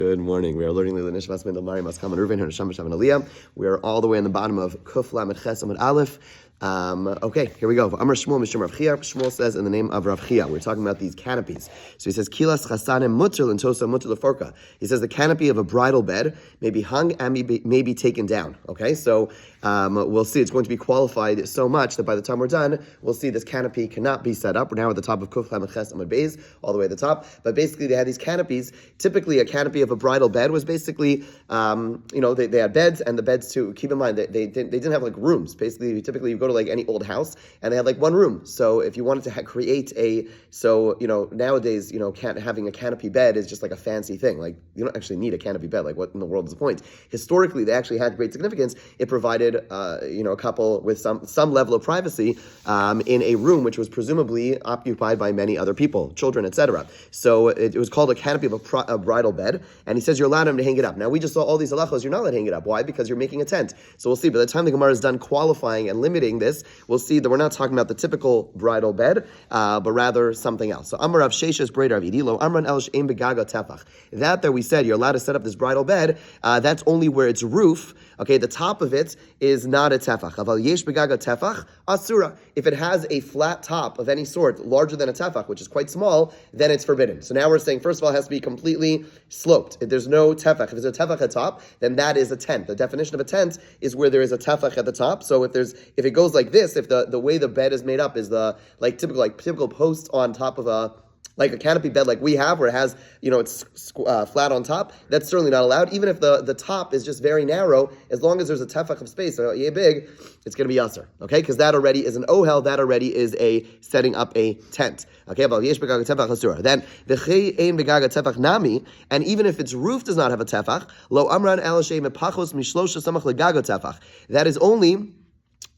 Good morning. We are learning Lila Nishmas Ben Mari Maskam and Ruven Hanasham Shaman Aliyah. We are all the way in the bottom of Kuf Lamed Ches Amud Aleph. Okay, here we go. Amar Shmuel Mishum Rav Chia. Shmuel says in the name of Rav Chia. We're talking about these canopies. So he says Kilas Chasanim Mutter Lentosa Mutter Leforka. He says the canopy of a bridal bed may be hung and may be taken down. Okay, so we'll see. It's going to be qualified so much that by the time we're done, we'll see this canopy cannot be set up. We're now at the top of Kuf Lamed Ches Amud Beis, all the way at the top. But basically, they had these canopies. Typically, a canopy of a bridal bed was basically, they had beds, and the beds too. Keep in mind that they didn't have like rooms. Basically, typically you go to like any old house, and they had like one room. So if you wanted to create nowadays, having a canopy bed is just like a fancy thing. Like you don't actually need a canopy bed. Like what in the world is the point? Historically, they actually had great significance. It provided, a couple with some level of privacy in a room which was presumably occupied by many other people, children, etc. So it was called a canopy of a bridal bed, and he says you're allowed him to hang it up. Now we just saw all these halachos, you're not allowed to hang it up. Why? Because you're making a tent. So we'll see. By the time the Gemara is done qualifying and limiting this, we'll see that we're not talking about the typical bridal bed, but rather something else. So Amar Rav Sheshes Breder Rav Idilo Amran El She'em Begaga Tefach. That we said you're allowed to set up this bridal bed. That's only where its roof. Okay, the top of it is not a tefach. Aval yesh begaga tefach asura. If it has a flat top of any sort, larger than a tefach, which is quite small, then it's forbidden. So now we're saying, first of all, it has to be completely sloped. If there's no tefach, if there's a tefach at top, then that is a tent. The definition of a tent is where there is a tefach at the top. So if it goes like this, if the way the bed is made up is the typical post on top of a canopy bed like we have, where it has, it's flat on top, that's certainly not allowed. Even if the top is just very narrow, as long as there's a tefach of space, big, it's going to be yasser. Okay, because that already is an ohel, that already is a setting up a tent. Okay, then the ein begaga tefach nami, and even if its roof does not have a tefach, lo amran el shei mepachos mishlosha samach legaga tefach. That is only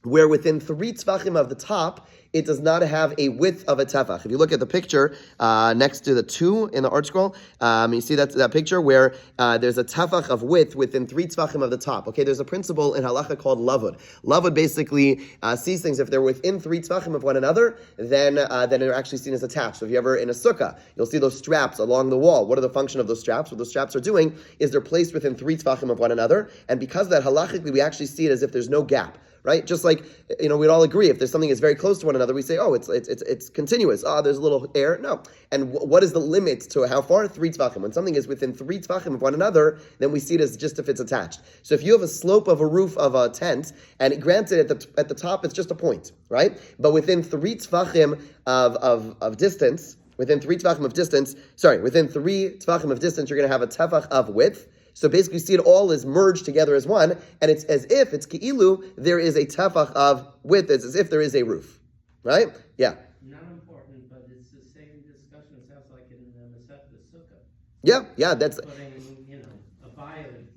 where within 3 tzvachim of the top, it does not have a width of a tefach. If you look at the picture next to the 2 in the art scroll, you see that picture where there's a tefach of width within 3 tzvachim of the top. Okay, there's a principle in halacha called lavud. Lavud basically sees things, if they're within 3 tzvachim of one another, then they're actually seen as attached. So if you ever in a sukkah, you'll see those straps along the wall. What are the function of those straps? What those straps are doing is they're placed within 3 tzvachim of one another, and because of that, halachically, we actually see it as if there's no gap. Right? Just like, we'd all agree, if there's something that's very close to one another, we say, oh, it's continuous. There's a little air. No. And what is the limit to how far? 3 tzvachim. When something is within 3 tzvachim of one another, then we see it as just if it's attached. So if you have a slope of a roof of a tent, and granted at the top it's just a point, right? But within 3 tzvachim of distance, within 3 tzvachim of distance, you're going to have a tefach of width. So basically, you see it all is merged together as one, and it's as if it's ki'ilu, there is a tefach of width, it's as if there is a roof. Right? Yeah. Not important, but it's the same discussion. It sounds like in the Masechta Sukkah. Yeah, that's... Putting, a violin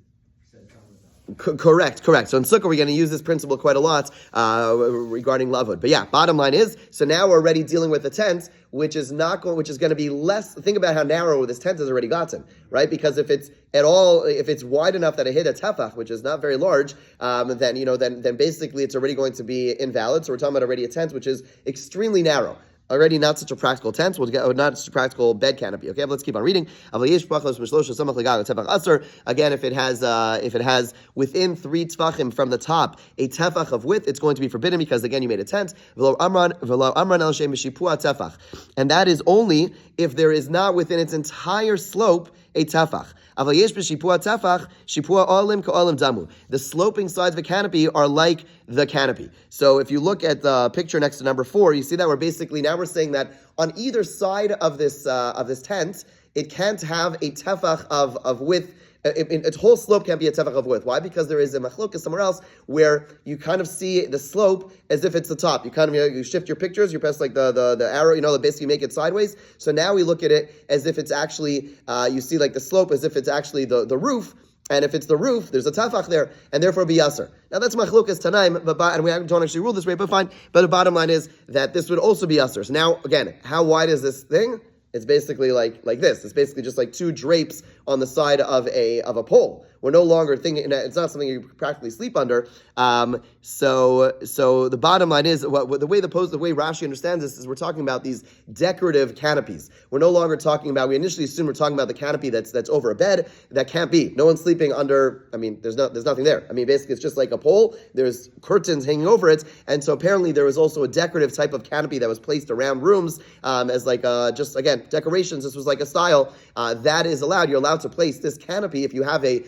said something about it. Correct. So in Sukkah, we're going to use this principle quite a lot regarding lavud. But yeah, bottom line is, so now we're already dealing with the tent, which is going to be less. Think about how narrow this tent has already gotten, right? Because if it's wide enough that it hit a tefach, which is not very large, then basically it's already going to be invalid. So we're talking about already a tent which is extremely narrow. Already not such a practical tent, not such a practical bed canopy. Okay, but let's keep on reading. Again, if it has within 3 tzvachim from the top a tefach of width, it's going to be forbidden because again you made a tent. And that is only if there is not within its entire slope a tefach. The sloping sides of a canopy are like the canopy. So if you look at the picture next to number 4, you see that we're saying that on either side of this tent, it can't have a tefach of width. Its whole slope can't be a tefach of width. Why? Because there is a machlokas somewhere else where you kind of see the slope as if it's the top. You kind of you shift your pictures, you press like the arrow, basically make it sideways. So now we look at it as if it's actually you see like the slope as if it's actually the roof. And if it's the roof, there's a tefach there, and therefore be yasser. Now that's machlokas tanaim, and we don't actually rule this way, but fine. But the bottom line is that this would also be yasser. So now again, how wide is this thing? It's basically like this. It's basically just like 2 drapes on the side of a pole. We're no longer thinking, it's not something you practically sleep under. So the bottom line is, the way Rashi understands this is we're talking about these decorative canopies. We're no longer talking about, we initially assume we're talking about the canopy that's over a bed. That can't be. No one's sleeping under, there's nothing there. Basically it's just like a pole. There's curtains hanging over it. And so apparently there was also a decorative type of canopy that was placed around rooms as like just, again, decorations. This was like a style. That is allowed. You're allowed to place this canopy if you have a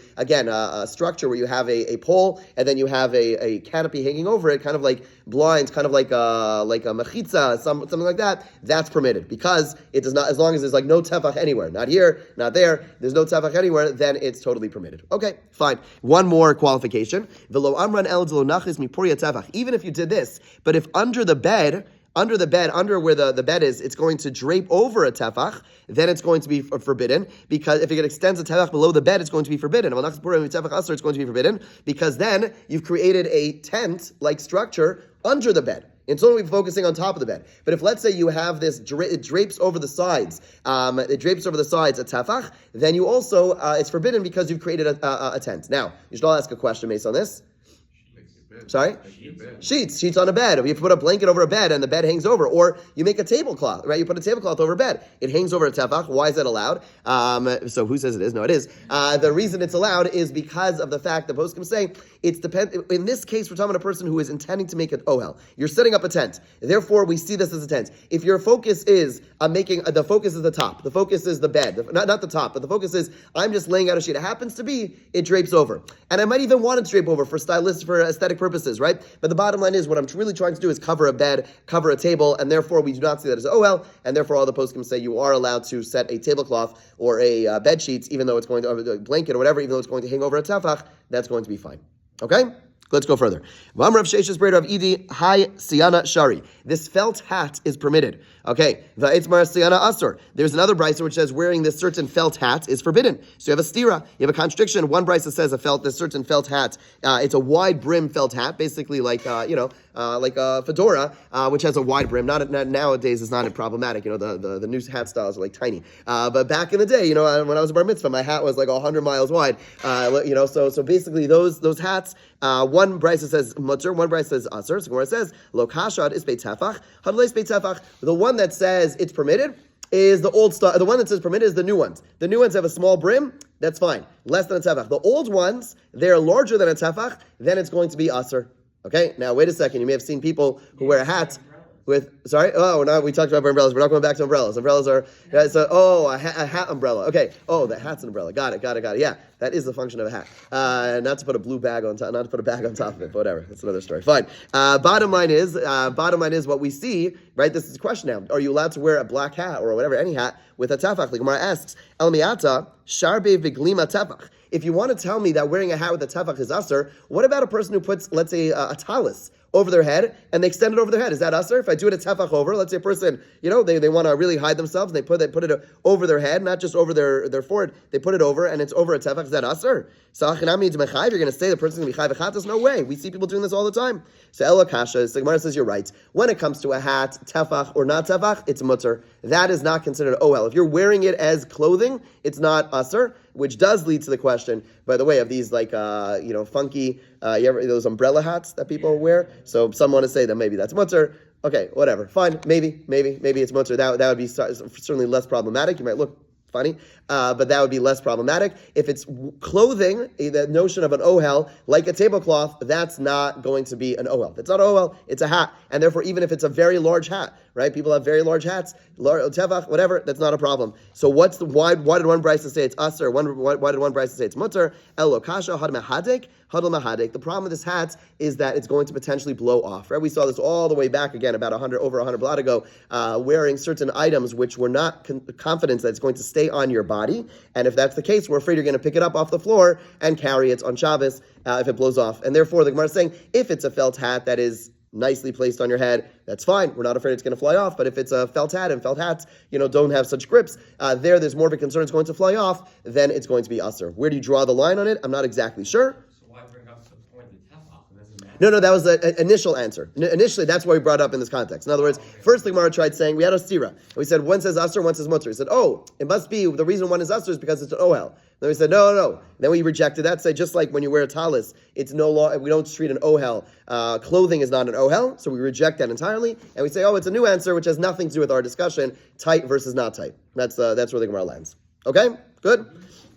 structure where you have a pole and then you have a canopy hanging over it, kind of like blinds, kind of like a mechitza, something like that. That's permitted because it does not, as long as there's like no tefach anywhere, not here, not there, there's no tefach anywhere, then it's totally permitted. Okay, fine. One more qualification. V'lo amran el d'lo nachis mipuria tefach. Even if you did this, but if under where the bed is, it's going to drape over a tefach, then it's going to be forbidden, because if it extends a tefach below the bed, it's going to be forbidden. It's going to be forbidden, because then you've created a tent-like structure under the bed. It's only focusing on top of the bed. But if, let's say, you have this, it drapes over the sides, a tefach, then you also, it's forbidden because you've created a tent. Now, you should all ask a question based on this. Sorry? Sheets on a bed. You put a blanket over a bed and the bed hangs over. Or you make a tablecloth, right? You put a tablecloth over a bed. It hangs over a tefach. Why is that allowed? So who says it is? No, it is. The reason it's allowed is because of the fact that poskim say in this case, we're talking about a person who is intending to make an ohel. You're setting up a tent. Therefore, we see this as a tent. If your focus is the focus is the top. The focus is the bed. Not the top, but the focus is, I'm just laying out a sheet. It happens to be, it drapes over. And I might even want it to drape over for aesthetic purposes, right? But the bottom line is, what I'm really trying to do is cover a bed, cover a table, and therefore we do not see that as ohel, and therefore all the poskim say you are allowed to set a tablecloth or a bed sheets, even though it's going to, a blanket or whatever, even though it's going to hang over a tefach, that's going to be fine. Okay? Let's go further. This felt hat is permitted. Okay. There's another brisa which says wearing this certain felt hat is forbidden. So you have a stira, you have a contradiction. One brisa says this certain felt hat, it's a wide brim felt hat, basically like like a fedora, which has a wide brim. Not nowadays is not problematic. The new hat styles are like tiny. But back in the day, when I was a bar mitzvah, my hat was like 100 miles wide. So basically those hats. One brisa says mutter, one brisa says asur. So where it says lo kashad is beit tefach, hadlo is beit tefach. The one that says it's permitted is the old stuff. The one that says permitted is the new ones. The new ones have a small brim. That's fine, less than a tefach. The old ones, they're larger than a tefach. Then it's going to be asur. Okay. Now wait a second. You may have seen people who wear a hat with. Sorry. Oh, we talked about umbrellas. We're not going back to umbrellas. Umbrellas are. A hat umbrella. Okay. Oh, the hat's an umbrella. Got it. Yeah. That is the function of a hat. Not to put a blue bag on top, not to put a bag on top of it, but whatever. That's another story. Fine. Bottom line is what we see, right? This is a question now. Are you allowed to wear a black hat or whatever, any hat with a tefach? Like Gemara asks, El miata, sharbe viglima tefach. If you want to tell me that wearing a hat with a tefach is asur, what about a person who puts, let's say, a talis over their head and they extend it over their head? Is that asur? If I do it a tefach over, let's say a person, they want to really hide themselves, and they put it over their head, not just over their forehead, they put it over and it's over a tefach. Is that asur? So you're going to say the person's going to be chayv v'chatas? No way. We see people doing this all the time. So Ella Kasha, the Gemara says you're right. When it comes to a hat, tefach or not tefach, it's mutter. That is not considered ohel. If you're wearing it as clothing, it's not asur, which does lead to the question, by the way, of these funky, those umbrella hats that people wear. So some want to say that maybe that's mutter. Okay, whatever. Fine. Maybe it's mutter. That would be certainly less problematic. You might look funny, but that would be less problematic. If it's clothing, the notion of an ohel, like a tablecloth, that's not going to be an ohel. It's not an ohel, it's a hat. And therefore, even if it's a very large hat, right? People have very large hats, tefach, whatever, that's not a problem. So why did one brisa say it's asur? Why did one brisa say it's mutter? El lo kasha had mehadek, hadal mehadek. The problem with this hat is that it's going to potentially blow off, right? We saw this all the way back again, about over 100 blot ago, wearing certain items which we're not confident that it's going to stay on your body. And if that's the case, we're afraid you're going to pick it up off the floor and carry it on Shabbos if it blows off. And therefore, the Gemara is saying, if it's a felt hat that is nicely placed on your head, that's fine. We're not afraid it's going to fly off. But if it's a felt hat, and felt hats, don't have such grips, there's more of a concern it's going to fly off, then it's going to be asur. Where do you draw the line on it? I'm not exactly sure. So why bring up the point of tefach? It doesn't matter. No, that was the initial answer. Initially, that's why we brought it up in this context. In other words, first the Gemara tried saying, we had a stira. We said, one says asr, one says mutter. He said, it must be, the reason one is asr is because it's an ohel. Then we said, no. Then we rejected that, say just like when you wear a talis, it's no law, we don't treat an ohel. Clothing is not an ohel, so we reject that entirely. And we say, it's a new answer, which has nothing to do with our discussion, tight versus not tight. That's where the Gemara lands. Okay? Good?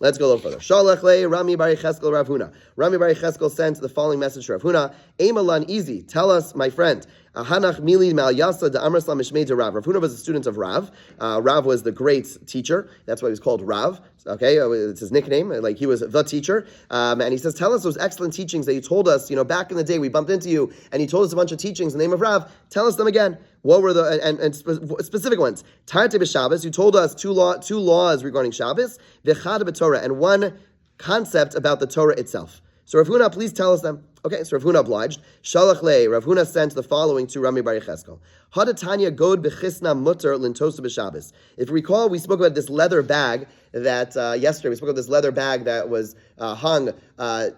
Let's go a little further. Shalach le Rami Bar Yecheskel Rav Huna. Rami Bar Yecheskel sent the following message to Rav Huna. Emalan easy. Tell us, my friend. Hanach mili mal yasa de amr slam mishmei de Rav. Rav Huna was a student of Rav. Rav was the great teacher. That's why he was called Rav. Okay, it's his nickname. Like he was the teacher. And he says, tell us those excellent teachings that you told us. Back in the day we bumped into you, and you told us a bunch of teachings in the name of Rav. Tell us them again. What were the and specific ones? Tarte b'Shabbos. You told us two laws regarding Shabbos. V'chad b'Torah, and one concept about the Torah itself. So Rav Huna, please tell us them. Okay, so Rav Huna obliged. Shalach le, Rav Huna sent the following to Rami Bar Yecheskel. Hadatanya god bechisna mutter lintosa b'Shabbos. If you recall, we spoke about this leather bag that yesterday. We spoke about this leather bag that was hung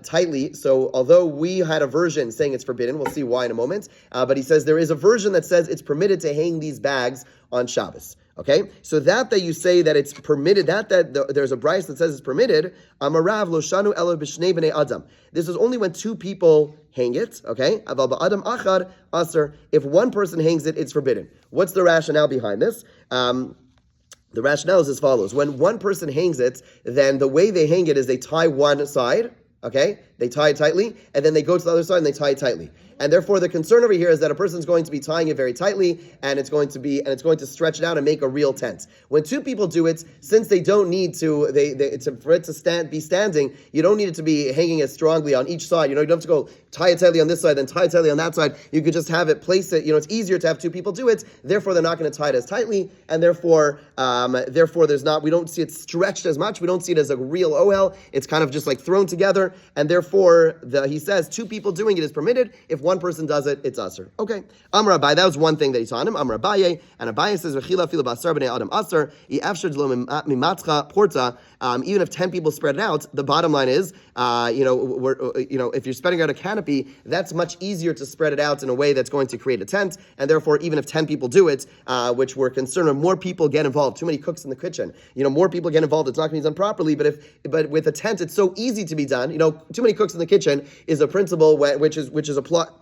tightly. So although we had a version saying it's forbidden, we'll see why in a moment. But he says there is a version that says it's permitted to hang these bags on Shabbos. Okay, so that you say that it's permitted, there's a brayso that says it's permitted. Amarav lo shanu elo b'shnei b'nei adam. This is only when two people hang it. Okay, aval ba'adam achad aser. If one person hangs it, it's forbidden. What's the rationale behind this? The rationale is as follows: when one person hangs it, then the way they hang it is they tie one side. Okay, they tie it tightly, and then they go to the other side and they tie it tightly. And therefore, the concern over here is that a person's going to be tying it very tightly, and it's going to stretch it out and make a real tent. When two people do it, since they don't need to, for it to be standing, you don't need it to be hanging as strongly on each side. You don't have to go tie it tightly on this side, then tie it tightly on that side. You could just have it, place it. It's easier to have two people do it. Therefore, they're not going to tie it as tightly, and therefore, we don't see it stretched as much. We don't see it as a real ohel. It's kind of just like thrown together, and therefore, he says two people doing it is permitted. If one person does it, it's aser. Okay. Amar Abaye, that was one thing that he taught him. Amar Abaye, and Abaye says, "V'chila fila basar b'nei adam aser yi'afshar lo mimatcha porta." Even if 10 people spread it out, the bottom line is, if you're spreading out a canopy, that's much easier to spread it out in a way that's going to create a tent. And therefore, even if 10 people do it, which we're concerned when more people get involved, too many cooks in the kitchen, more people get involved, it's not going to be done properly. But with a tent, it's so easy to be done. Too many cooks in the kitchen is a principle which is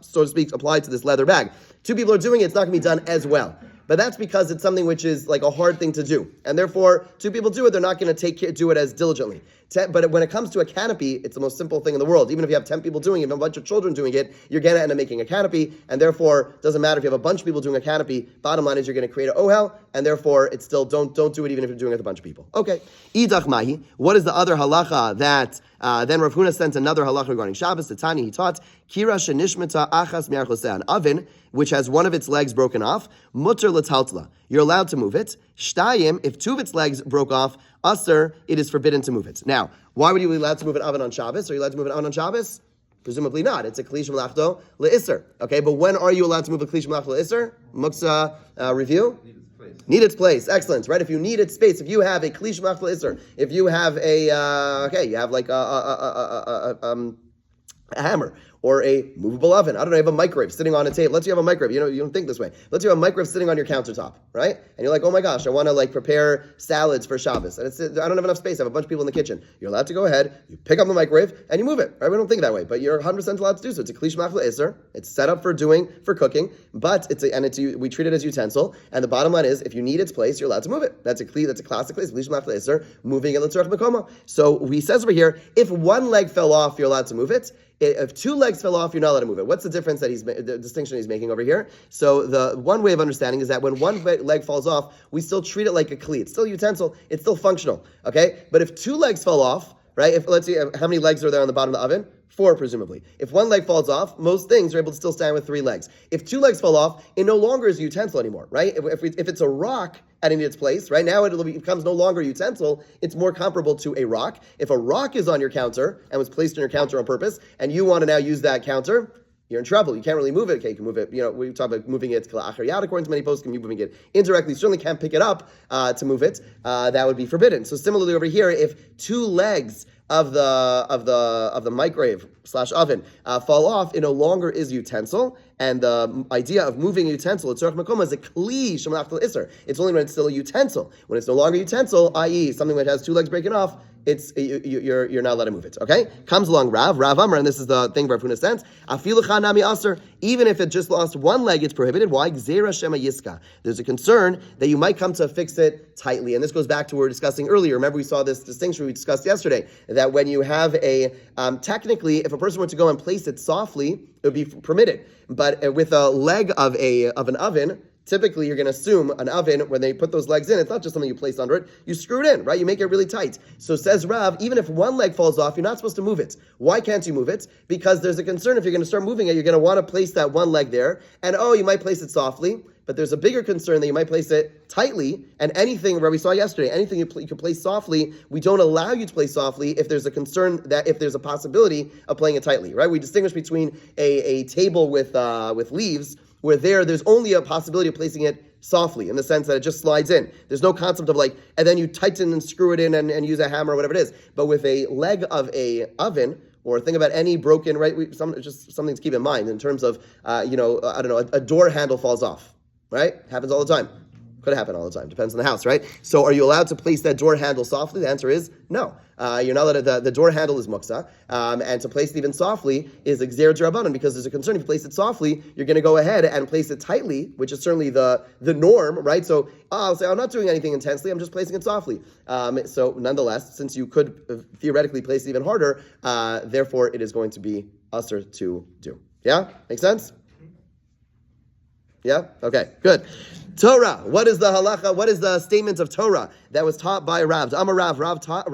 so to speak, applied to this leather bag. Two people are doing it, it's not going to be done as well. But that's because it's something which is like a hard thing to do. And therefore, two people do it, they're not going to do it as diligently. But when it comes to a canopy, it's the most simple thing in the world. Even if you have 10 people doing it, and a bunch of children doing it, you're going to end up making a canopy. And therefore, it doesn't matter if you have a bunch of people doing a canopy. Bottom line is you're going to create an ohel. And therefore, it's still, don't do it even if you're doing it with a bunch of people. Okay. Idach mahi. What is the other halacha that, then Rav Huna sent another halacha regarding Shabbos. The Tani, he taught, Kira shenishmata achas mi'archoseh, an oven which has one of its legs broken off, mutter l'taltla. You're allowed to move it. Shtayim, if two of its legs broke off, aser, it is forbidden to move it. Now, why would you be allowed to move an oven on Shabbos? Are you allowed to move an oven on Shabbos? Presumably not. It's a klish melachto le'isser. Okay, but when are you allowed to move a klish melachto le'isser? Muksa review? Need its place. Excellent, right? If you need its space, if you have a klish melachto le'isser, if you have you have like a hammer, or a movable oven. I don't know, you have a microwave sitting on a table. Let's say you have a microwave. You don't think this way. Let's say you have a microwave sitting on your countertop, right? And you're like, oh my gosh, I want to prepare salads for Shabbos. And I don't have enough space. I have a bunch of people in the kitchen. You're allowed to go ahead, you pick up the microwave, and you move it, right? We don't think that way, but you're 100% allowed to do so. It's a klish machla iser. It's set up for cooking, but we treat it as utensil. And the bottom line is, if you need its place, you're allowed to move it. That's a classic place, klish machla iser, moving it l'tzorach makoma. So he says over here, if one leg fell off, you're allowed to move it. If two legs fell off, you're not allowed to move it. What's the difference the distinction he's making over here? So the one way of understanding is that when one leg falls off, we still treat it like a kli. It's still utensil. It's still functional. Okay? But if two legs fell off, right? If let's see how many legs are there on the bottom of the oven? 4, presumably. If one leg falls off, most things are able to still stand with 3 legs. If 2 legs fall off, it no longer is a utensil anymore, right? If it's a rock adding to its place, right now it becomes no longer a utensil, it's more comparable to a rock. If a rock is on your counter and was placed on your counter on purpose, and you want to now use that counter, you're in trouble. You can't really move it. Okay, you can move it. We talk about moving it k'la'achar according to many posts. Can you moving it indirectly? You certainly can't pick it up to move it. That would be forbidden. So similarly over here, if two legs of the microwave / oven fall off, it no longer is a utensil. And the idea of moving a utensil, it's tzorach makoma, is a kli shemalach iser. It's only when it's still a utensil. When it's no longer a utensil, i.e., something that has two legs breaking off, you're not allowed to move it. Okay, comes along Rav Amar, and this is the thing Rav Huna says. Afilu chanami aser. Even if it just lost one leg, it's prohibited. Why? Gzeira shema yiska. There's a concern that you might come to fix it tightly, and this goes back to what we were discussing earlier. Remember, we saw this distinction we discussed yesterday that when you have a technically, if a person were to go and place it softly, it would be permitted. But with a leg of an oven, typically you're going to assume an oven, when they put those legs in, it's not just something you place under it, you screw it in, right? You make it really tight. So says Rav, even if one leg falls off, you're not supposed to move it. Why can't you move it? Because there's a concern if you're going to start moving it, you're going to want to place that one leg there, and you might place it softly, but there's a bigger concern that you might place it tightly, and anything, where we saw yesterday, anything you can place softly, we don't allow you to place softly if there's a concern that if there's a possibility of playing it tightly, right? We distinguish between a table with leaves, where there's only a possibility of placing it softly, in the sense that it just slides in. There's no concept of and then you tighten and screw it in and use a hammer or whatever it is. But with a leg of a oven, or think about any broken, right? Just something to keep in mind in terms of, I don't know, a door handle falls off, right? Happens all the time. Could happen all the time. Depends on the house, right? So are you allowed to place that door handle softly? The answer is no. You're not allowed to, the door handle is muksa, and to place it even softly is exer d'rabbanan, because there's a concern. If you place it softly, you're going to go ahead and place it tightly, which is certainly the norm, right? So I'll say, I'm not doing anything intensely, I'm just placing it softly. So nonetheless, since you could theoretically place it even harder, therefore it is going to be usher to do. Yeah? Make sense? Yeah? Okay, good. Torah. What is the halacha? What is the statement of Torah that was taught by Rav? Amar Rav taught,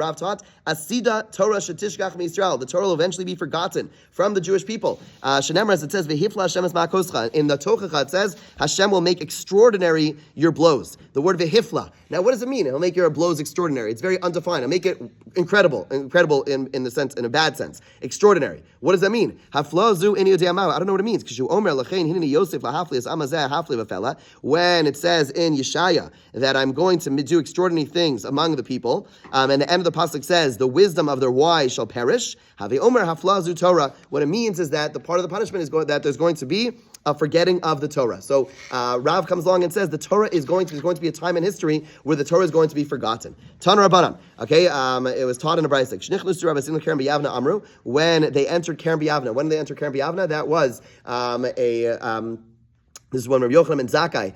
Asida Torah shetishkach miYisrael. The Torah will eventually be forgotten from the Jewish people. Shenemar, as it says, V'hifla Hashem es ma'akoscha. In the Tochacha it says, Hashem will make extraordinary your blows. The word v'hifla. Now, what does it mean? He'll make your blows extraordinary. It's very undefined. He'll make it incredible in the sense, in a bad sense. Extraordinary. What does that mean? Haflazu in Yodeyamaw. I don't know what it means. Because you omer lachein hinini Yosef lahafli as amazeh hafli v'fela. When it says in Yeshaya that I'm going to do extraordinary things among the people, and the end of the pasuk says the wisdom of their wise shall perish. Have omer haflazu Torah. What it means is that the part of the punishment is that there's going to be a forgetting of the Torah. So Rav comes along and says the Torah is going to be a time in history where the Torah is going to be forgotten. Tana Rabbanan. Okay, it was taught in a brayso. Shnichlusu Rabbeinu Keren b'Yavna Amru, when they entered Keren b'Yavna. When they entered Keren b'Yavna, that was this is when Rabbi Yochanan ben Zakkai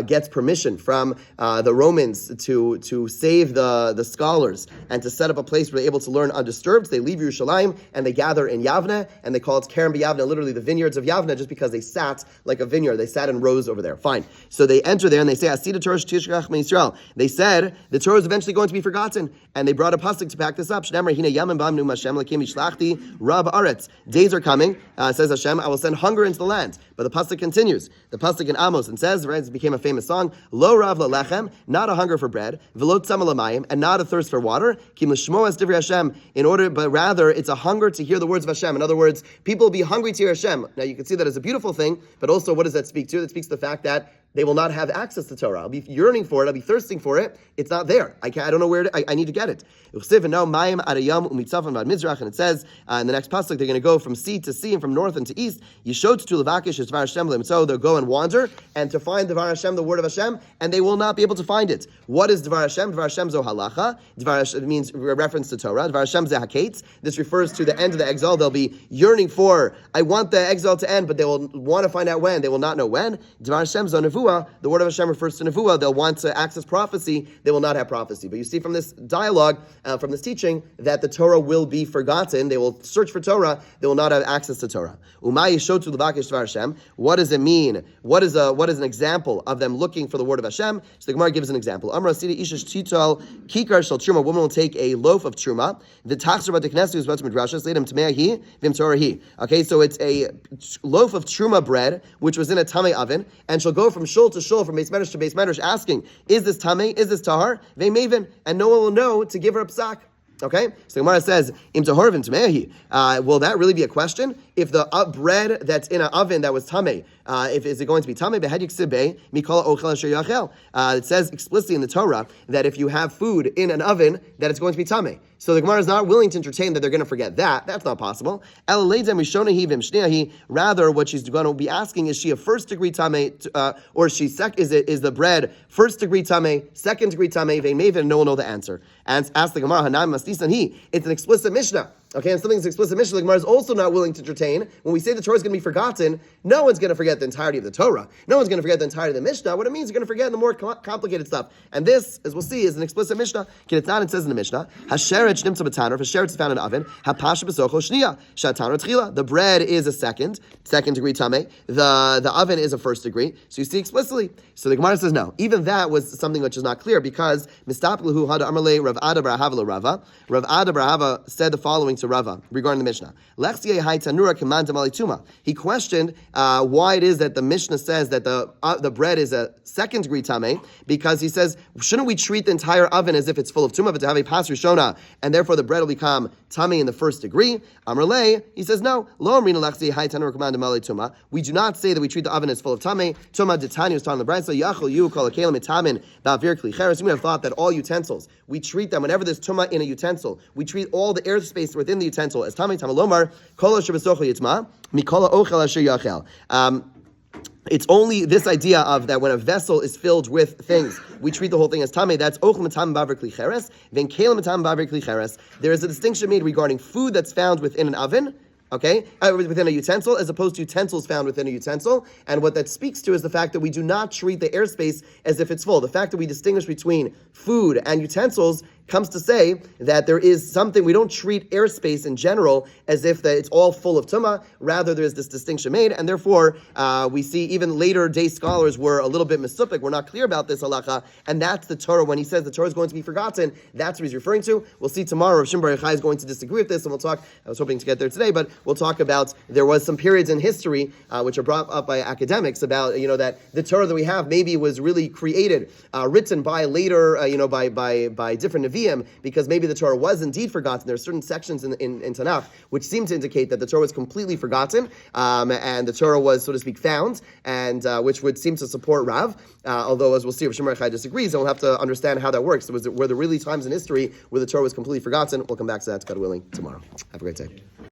gets permission from the Romans to save the scholars and to set up a place where they're able to learn undisturbed. So they leave Yerushalayim and they gather in Yavne, and they call it Keren b'Yavne, literally the vineyards of Yavne, just because they sat like a vineyard. They sat in rows over there. Fine. So they enter there and they say, Asida Torah shetishkach miYisrael. They said the Torah is eventually going to be forgotten, and they brought a pasuk to back this up. Shneimar hina yamim ba'amnu Hashem lakim yishlachti rab aretz. Days are coming, says Hashem, I will send hunger into the land. But the pasuk continues. The pasuk in Amos and says, right, it became a famous song, Lo rav lechem, not a hunger for bread, v'lo tzama l'mayim, and not a thirst for water, kim l'shmo es divrei Hashem, but rather it's a hunger to hear the words of Hashem. In other words, people will be hungry to hear Hashem. Now you can see that as a beautiful thing, but also what does that speak to? That speaks to the fact that they will not have access to Torah. I'll be yearning for it. I'll be thirsting for it. It's not there. I don't know where I need to get it. And it says in the next pasuk they're going to go from sea to sea and from north and to east. So they'll go and wander and to find Dvar Hashem, the word of Hashem, and they will not be able to find it. What is Dvar Hashem? Dvar Hashem zo halacha. It means a reference to Torah. Dvar Hashem ze haketz. This refers to the end of the exile. They'll be yearning for, I want the exile to end, but they will want to find out when. They will not know when. Dvar Hashem zo nevuah. The word of Hashem refers to nevuah. They'll want to access prophecy. They will not have prophecy. But you see from this dialogue, from this teaching, that the Torah will be forgotten. They will search for Torah. They will not have access to Torah. What does it mean? What is an example of them looking for the word of Hashem? So the Gemara gives an example. A woman will take a loaf of truma. Okay, so it's a loaf of truma bread, which was in a tamei oven, and she'll go from shul to shul, from beis medrash to beis medrash, asking, is this tamei? Is this tahar? Ve'mevin, and no one will know to give her a psak. Okay, so Gemara says, "Im tahorvin tamehi." Will that really be a question? If the bread that's in an oven that was tameh, is it going to be tameh? It says explicitly in the Torah that if you have food in an oven, that it's going to be tameh. So the Gemara is not willing to entertain that they're going to forget that. That's not possible. Rather, what she's going to be asking is she a first degree tameh, or is the bread first degree tameh, second degree tameh? And no one will know the answer. And ask the Gemara, it's an explicit Mishnah. Okay, and something's explicit Mishnah, the Gemara is also not willing to entertain. When we say the Torah is going to be forgotten, no one's going to forget the entirety of the Torah. No one's going to forget the entirety of the Mishnah. What it means, you're going to forget the more complicated stuff. And this, as we'll see, is an explicit Mishnah. Okay, it's not, it says in the Mishnah, Hasheret shnimtza b'tanur, if Hasheret is found in an oven, Hapasha b'socho shniya, Shatanur tchila. The bread is a second degree tameh. The oven is a first degree. So you see explicitly. So the Gemara says no. Even that was something which is not clear, because Mistapluhu hada amarle Rav Ada bar Ahava Rava. Rav Ada bar Ahava said the following to Rava regarding the Mishnah. He questioned why it is that the Mishnah says that the bread is a second degree tameh, because he says, shouldn't we treat the entire oven as if it's full of tumah, but to have a pas rishona, and therefore the bread will become tameh in the first degree? Amrle, he says no. We do not say that we treat the oven as full of tameh. Tumah detani was taught in the bride. So yachol you call a kelim itamin ba'avir klicheres. You may have thought that all utensils, we treat them whenever there's tumah in a utensil, we treat all the airspace within the utensil as tamei tamalomar kol asher b'socho yitma mikol ochel asher yachel. It's only this idea of that when a vessel is filled with things, we treat the whole thing as tameh. That's ochel matam ba'avir klicheres, then kelim matam ba'avir klicheres. There is a distinction made regarding food that's found within an oven, okay, within a utensil, as opposed to utensils found within a utensil. And what that speaks to is the fact that we do not treat the airspace as if it's full. The fact that we distinguish between food and utensils comes to say that there is something, we don't treat airspace in general as if that it's all full of tumah. Rather, there is this distinction made, and therefore we see even later day scholars were a little bit misupik, we're not clear about this halacha, and that's the Torah. When he says the Torah is going to be forgotten, that's what he's referring to. We'll see tomorrow Rav Shimon Bar Yochai is going to disagree with this, and we'll talk, I was hoping to get there today, but we'll talk about, there was some periods in history which are brought up by academics about, that the Torah that we have maybe was really created, written by later, by different Nevi'im, because maybe the Torah was indeed forgotten. There are certain sections in Tanakh which seem to indicate that the Torah was completely forgotten, and the Torah was, so to speak, found, and which would seem to support Rav, although, as we'll see, Rav Shimon Bar Yochai disagrees, and we'll have to understand how that works. Were there really times in history where the Torah was completely forgotten? We'll come back to that, God willing, tomorrow. Have a great day.